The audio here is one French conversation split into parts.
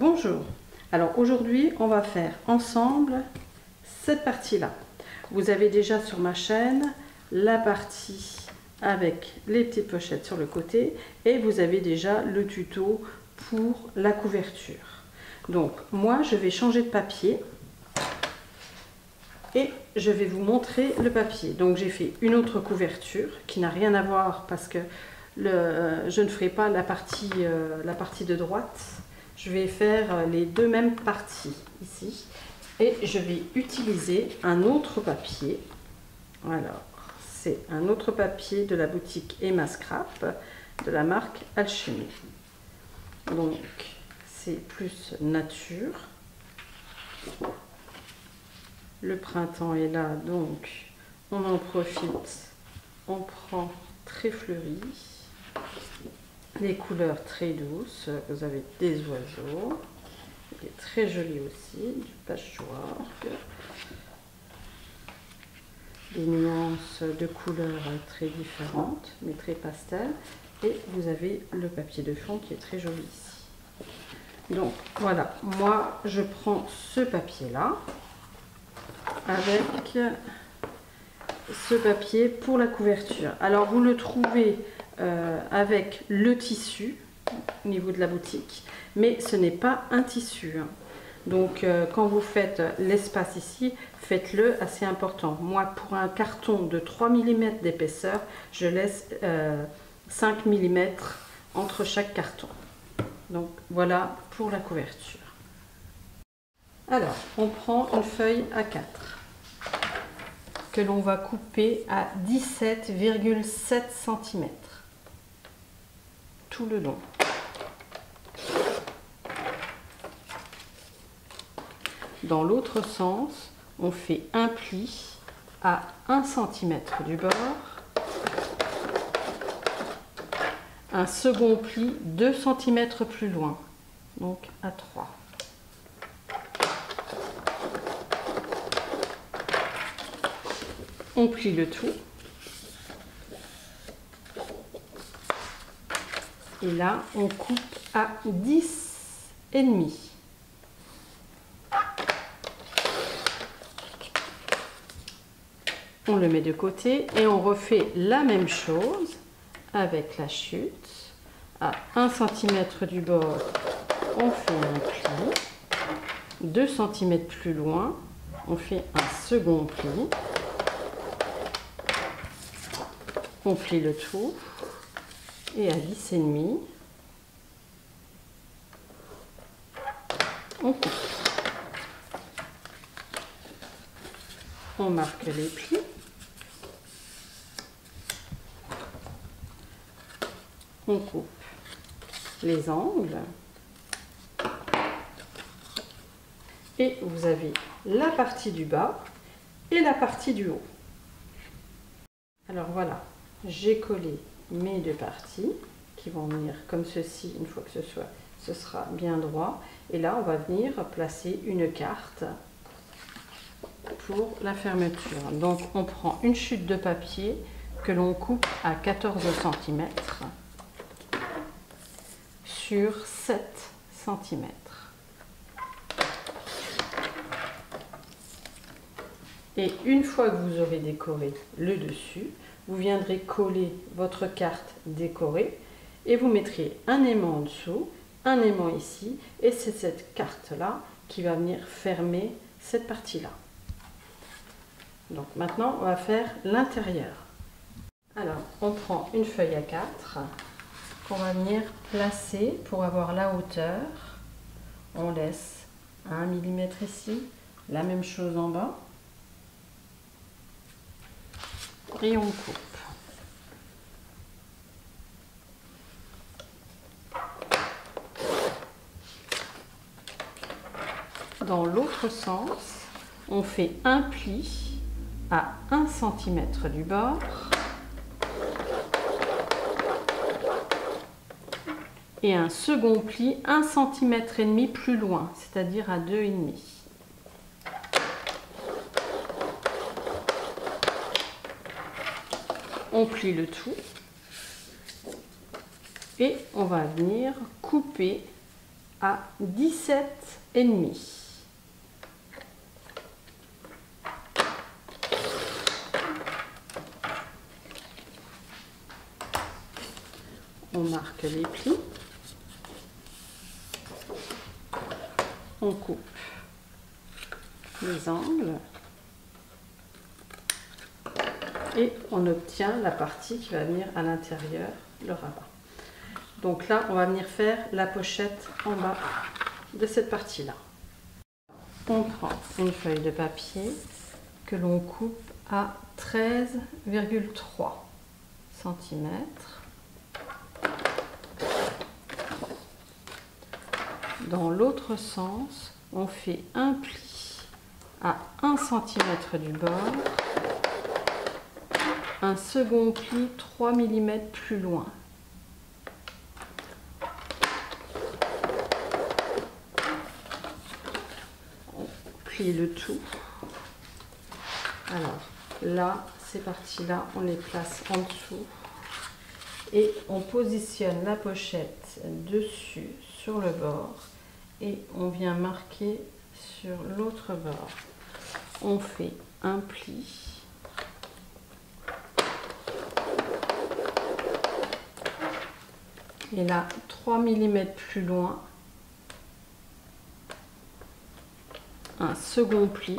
Bonjour, alors aujourd'hui on va faire ensemble cette partie-là. Vous avez déjà sur ma chaîne la partie avec les petites pochettes sur le côté et vous avez déjà le tuto pour la couverture. Donc moi je vais changer de papier et je vais vous montrer le papier. Donc j'ai fait une autre couverture qui n'a rien à voir parce que je ne ferai pas la partie de droite. Je vais faire les deux mêmes parties ici et je vais utiliser un autre papier. Alors c'est un autre papier de la boutique Emma Scrap de la marque Alchemy. Donc c'est plus nature. Le printemps est là, donc on en profite. On prend très fleuri. Les couleurs très douces. Vous avez des oiseaux. Il est très joli aussi. Du patchwork. Des nuances de couleurs très différentes, mais très pastel. Et vous avez le papier de fond qui est très joli ici. Donc voilà, moi je prends ce papier là avec ce papier pour la couverture. Alors vous le trouvez avec le tissu au niveau de la boutique, mais ce n'est pas un tissu. Donc quand vous faites l'espace ici, faites-le assez important. Moi pour un carton de 3 mm d'épaisseur, je laisse 5 mm entre chaque carton. Donc voilà pour la couverture. Alors on prend une feuille A4 que l'on va couper à 17,7 cm tout le long. Dans l'autre sens, on fait un pli à 1 cm du bord, un second pli 2 cm plus loin, donc à 3. On plie le tout. Et là, on coupe à 10,5. On le met de côté et on refait la même chose avec la chute. À 1 cm du bord, on fait un pli. 2 cm plus loin, on fait un second pli. On plie le tout et à 10,5, on coupe. On marque les plis. On coupe les angles. Et vous avez la partie du bas et la partie du haut. Alors voilà, j'ai collé mes deux parties qui vont venir comme ceci une fois que ce sera bien droit. Et là, on va venir placer une carte pour la fermeture. Donc, on prend une chute de papier que l'on coupe à 14 cm sur 7 cm. Et une fois que vous aurez décoré le dessus, vous viendrez coller votre carte décorée et vous mettrez un aimant en dessous, un aimant ici, et c'est cette carte-là qui va venir fermer cette partie-là. Donc maintenant, on va faire l'intérieur. Alors, on prend une feuille A4 qu'on va venir placer pour avoir la hauteur. On laisse 1 mm ici, la même chose en bas. Et on coupe. Dans l'autre sens, on fait un pli à 1 cm du bord et un second pli 1,5 cm plus loin, c'est-à-dire à 2,5. On plie le tout et on va venir couper à 17,5. On marque les plis. On coupe les angles. Et on obtient la partie qui va venir à l'intérieur, le rabat. Donc là, on va venir faire la pochette en bas de cette partie-là. On prend une feuille de papier que l'on coupe à 13,3 cm. Dans l'autre sens, on fait un pli à 1 cm du bord, un second pli 3 mm plus loin. On plie le tout. Alors là, ces parties-là, on les place en dessous et on positionne la pochette dessus sur le bord et on vient marquer sur l'autre bord. On fait un pli. Et là, 3 mm plus loin, un second pli.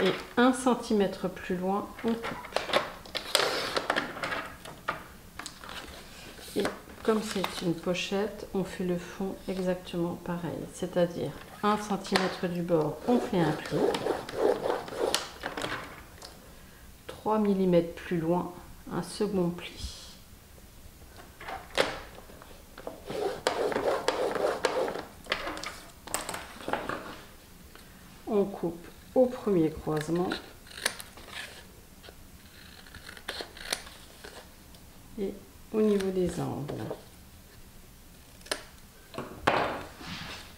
Et 1 cm plus loin, on coupe. Et comme c'est une pochette, on fait le fond exactement pareil. C'est-à-dire 1 cm du bord, on fait un pli. 3 mm plus loin, un second pli. On coupe au premier croisement et au niveau des angles.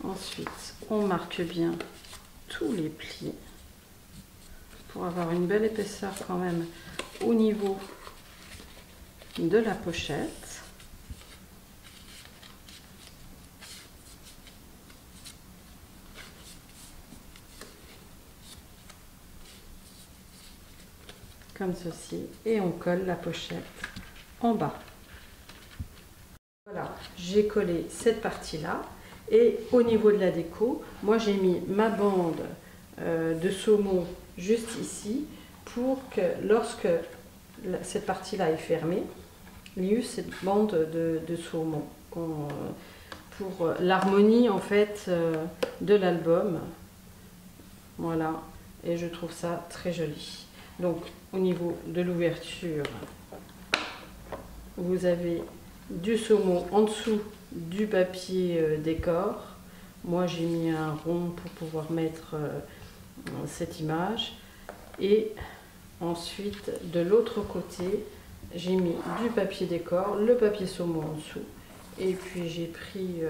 Ensuite, on marque bien tous les plis pour avoir une belle épaisseur quand même au niveau de la pochette. Comme ceci, et on colle la pochette en bas. Voilà, j'ai collé cette partie là, et au niveau de la déco, moi j'ai mis ma bande de saumon juste ici pour que lorsque cette partie là est fermée, il y ait eu cette bande de saumon pour l'harmonie en fait de l'album. Voilà, et je trouve ça très joli. Donc au niveau de l'ouverture, vous avez du saumon en dessous du papier décor. Moi j'ai mis un rond pour pouvoir mettre cette image. Et ensuite de l'autre côté, j'ai mis du papier décor, le papier saumon en dessous. Et puis j'ai pris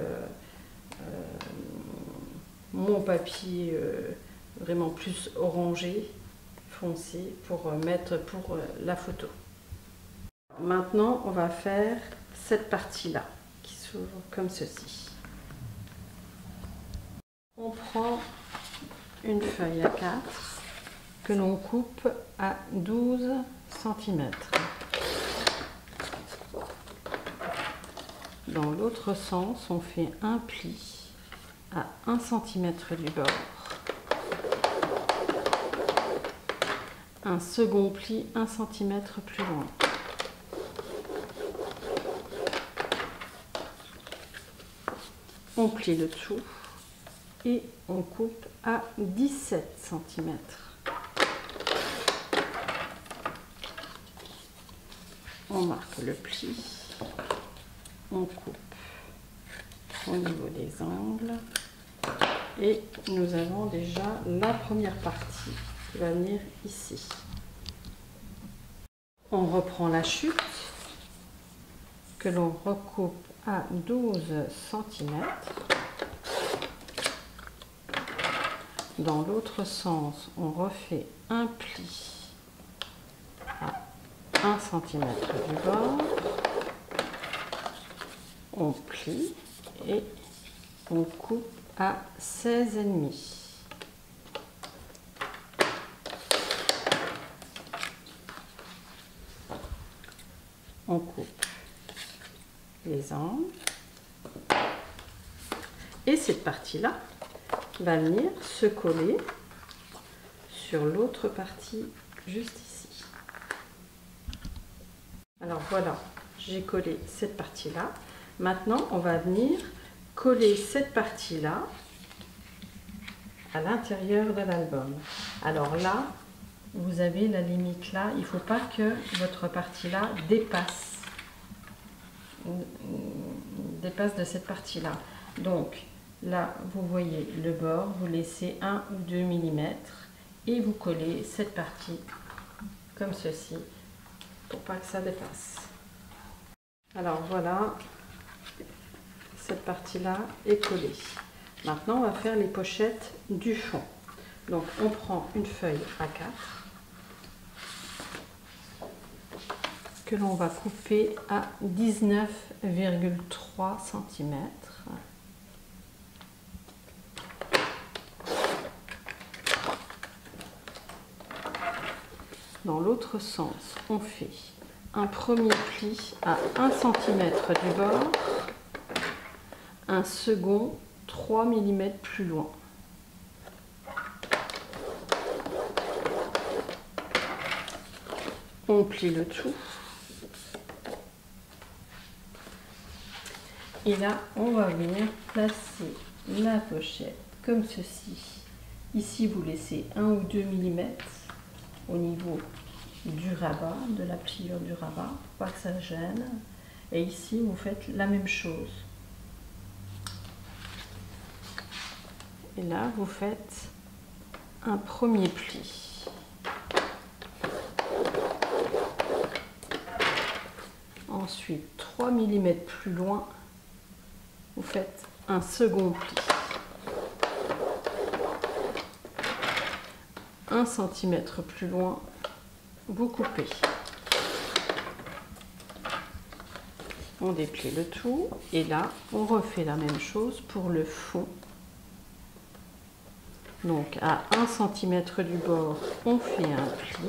mon papier vraiment plus orangé, foncé, pour mettre pour la photo. Maintenant, on va faire cette partie-là qui s'ouvre comme ceci. On prend une feuille A4 que l'on coupe à 12 cm. Dans l'autre sens, on fait un pli à 1 cm du bord. Un second pli 1 cm plus loin. On plie le tout et on coupe à 17 cm. On marque le pli, on coupe au niveau des angles et nous avons déjà la première partie qui va venir ici. On reprend la chute que l'on recoupe à 12 cm. Dans l'autre sens, on refait un pli à 1 cm du bord. on plie et on coupe à 16,5. On coupe les angles et cette partie-là va venir se coller sur l'autre partie juste ici. Alors voilà, j'ai collé cette partie-là. Maintenant, on va venir coller cette partie-là à l'intérieur de l'album. Alors là, vous avez la limite là, il ne faut pas que votre partie là dépasse de cette partie là. Donc là, vous voyez le bord, vous laissez 1 ou 2 mm et vous collez cette partie comme ceci pour pas que ça dépasse. Alors voilà, cette partie là est collée. Maintenant, on va faire les pochettes du fond. Donc on prend une feuille A4 que l'on va couper à 19,3 cm. Dans l'autre sens, on fait un premier pli à 1 cm du bord, un second 3 mm plus loin. On plie le tout. Et là, on va venir placer la pochette comme ceci. Ici, vous laissez 1 ou 2 mm au niveau du rabat, de la pliure du rabat, pour pas que ça gêne. Et ici, vous faites la même chose. Et là, vous faites un premier pli. Ensuite, 3 mm plus loin, vous faites un second pli. 1 cm plus loin, vous coupez. On déplie le tout et là, on refait la même chose pour le fond. Donc à 1 cm du bord, on fait un pli.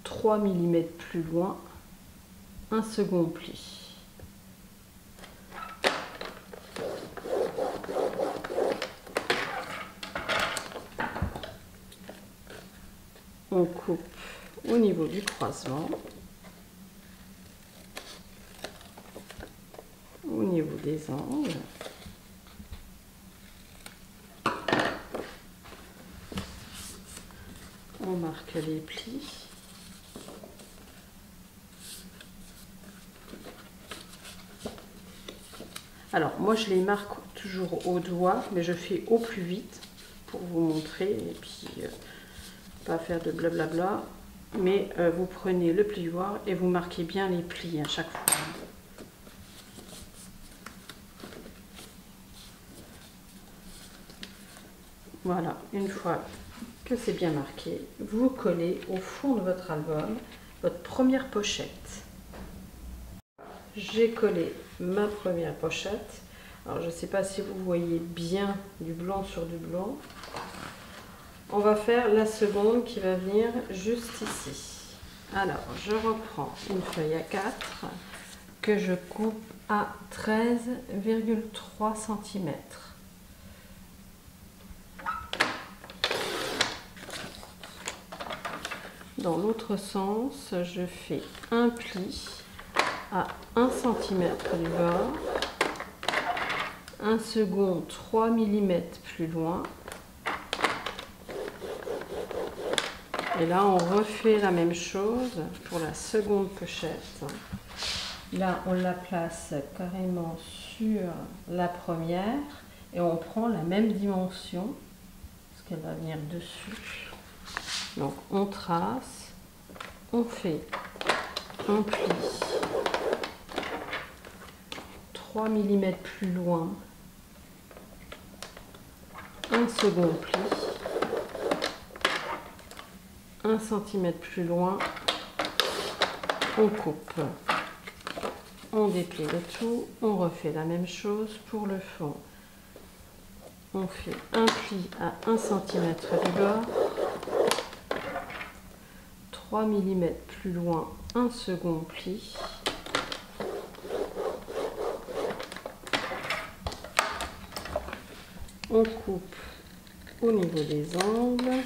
3 mm plus loin, un second pli. On coupe au niveau du croisement, au niveau des angles. On marque les plis. Alors moi je les marque toujours au doigt, mais je fais au plus vite pour vous montrer et puis pas faire de blablabla. Mais vous prenez le plioir et vous marquez bien les plis à chaque fois. Voilà, une fois que c'est bien marqué, vous collez au fond de votre album votre première pochette. J'ai collé ma première pochette. Alors je ne sais pas si vous voyez bien du blanc sur du blanc. On va faire la seconde qui va venir juste ici. Alors je reprends une feuille A4 que je coupe à 13,3 cm. Dans l'autre sens, je fais un pli à 1 cm du bord, un second 3 mm plus loin, et là on refait la même chose pour la seconde pochette. Là on la place carrément sur la première et on prend la même dimension parce qu'elle va venir dessus. Donc on trace, on fait un pli 3 mm plus loin, un second pli, 1 cm plus loin, on coupe. On déplie le tout, on refait la même chose pour le fond. On fait un pli à 1 cm du bord, 3 mm plus loin, un second pli. On coupe au niveau des angles.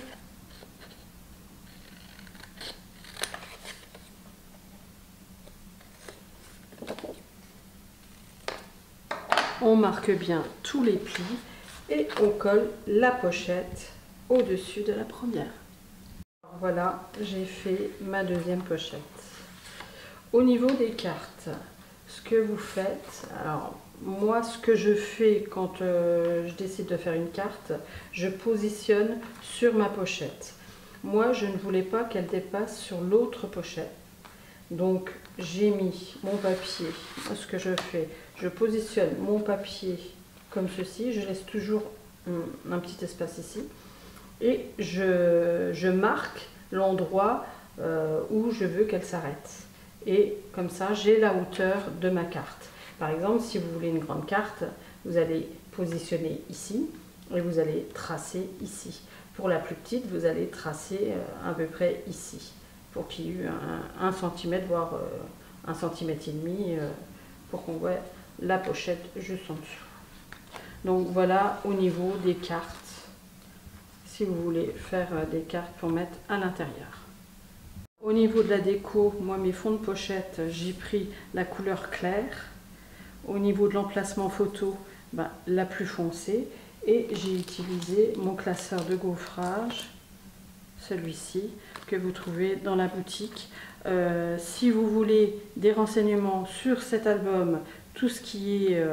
On marque bien tous les plis et on colle la pochette au-dessus de la première. Voilà, j'ai fait ma deuxième pochette. Au niveau des cartes, ce que vous faites, alors moi ce que je fais quand je décide de faire une carte, je positionne sur ma pochette. Moi je ne voulais pas qu'elle dépasse sur l'autre pochette. Donc j'ai mis mon papier, ce que je fais, je positionne mon papier comme ceci, je laisse toujours un petit espace ici et je marque l'endroit où je veux qu'elle s'arrête. Et comme ça j'ai la hauteur de ma carte. Par exemple, si vous voulez une grande carte, vous allez positionner ici et vous allez tracer ici. Pour la plus petite, vous allez tracer à peu près ici, pour qu'il y ait eu 1 cm, voire 1,5 cm, pour qu'on voit la pochette juste en dessous. Donc voilà au niveau des cartes, si vous voulez faire des cartes pour mettre à l'intérieur. Au niveau de la déco, moi mes fonds de pochette, j'ai pris la couleur claire. Au niveau de l'emplacement photo, la plus foncée. Et j'ai utilisé mon classeur de gaufrage, celui-ci, que vous trouvez dans la boutique. Si vous voulez des renseignements sur cet album, tout ce qui est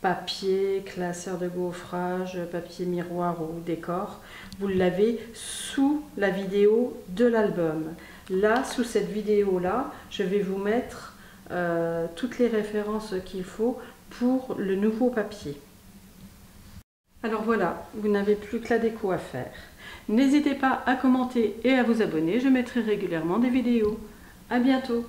papier, classeur de gaufrage, papier miroir ou décor, vous l'avez sous la vidéo de l'album. Là, sous cette vidéo-là, je vais vous mettre toutes les références qu'il faut pour le nouveau papier. Alors voilà, vous n'avez plus que la déco à faire. N'hésitez pas à commenter et à vous abonner, je mettrai régulièrement des vidéos. À bientôt!